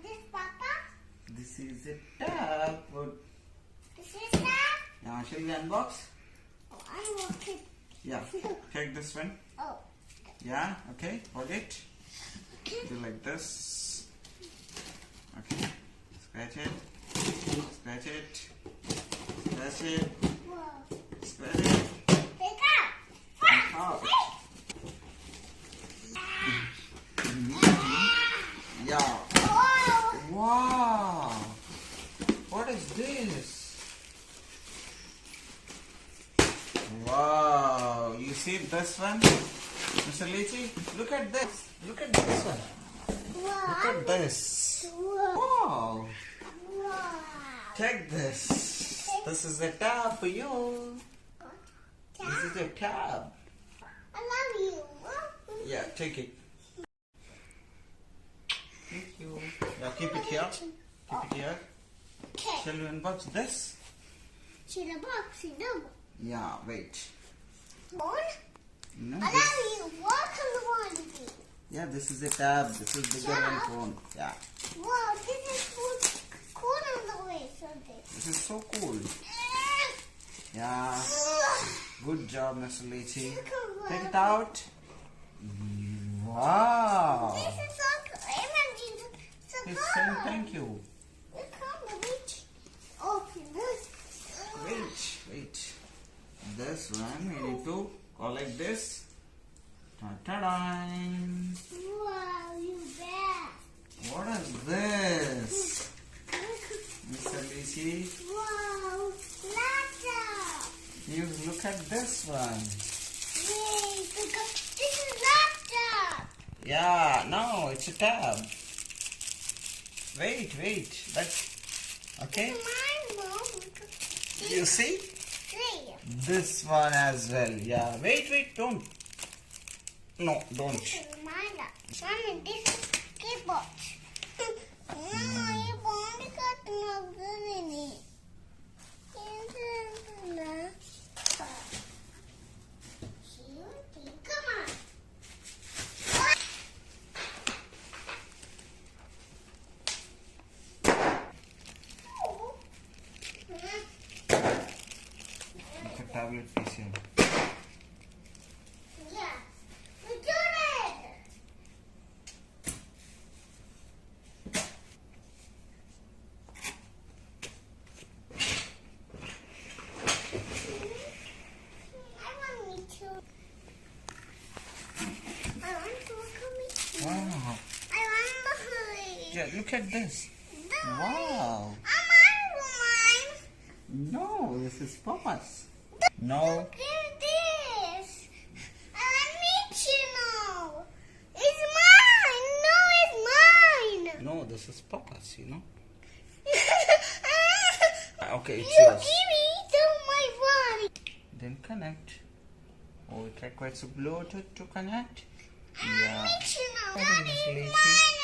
This Papa? This is a tab. This is that? Now, shall we unbox? Oh, unbox it. Yeah. Take this one. Oh. Yeah. Okay. Hold it. Do like this. Okay. Scratch it. Scratch it. Scratch it. Whoa. Scratch it. Take out. Out. Yeah. Oh. Wow. What is this? Wow. You see this one? Mr. Lychee? Look at this. Look at this one. Wow. Look at this. Wow. Wow. Wow. Take this. This is a tab for you. This is a tab. I love you. Yeah, take it. Thank you. Yeah, keep it here. Keep it here. Okay. Shall we unbox this? See the box, see the Yeah, wait. phone. No, I love you. What kind of one? yeah, this is a tab. This is bigger than Tab? phone. Yeah. Wow, this is cool on the way. Something. This is so cool. Yeah. Good job, Mr. Lychee. Take it out. Wow. This is so cool. So He's saying thank you. Look on the beach. Open this. Wait. This one we need to go like this. Ta-da! Wow, you bet. What is this? Mr. Lychee, Wow, laptop. you look at this one. Yay, look up. This is laptop. Yeah, no, it's a tab. Wait. Okay, Mine, Mom. you see? See. This one as well. Yeah, wait, don't. No, don't. This is mine. Mommy, this is keyboard. Mama, you want to got no good in it. Come on. It's a tablet PC. Yeah, we did it. I want me to. I want to come. Wow. I want the hoodie. Yeah, look at this. No. Wow. Mine. No, this is Papa's. No. Look at this. I want to know. It's mine. No, it's mine. No, this is Papa's, you know. Okay, it's You yours. give it to my body. Then connect. Oh, it requires a Bluetooth to connect. I Yeah. want to know. Okay, Daddy, Miss it's Lychee. mine.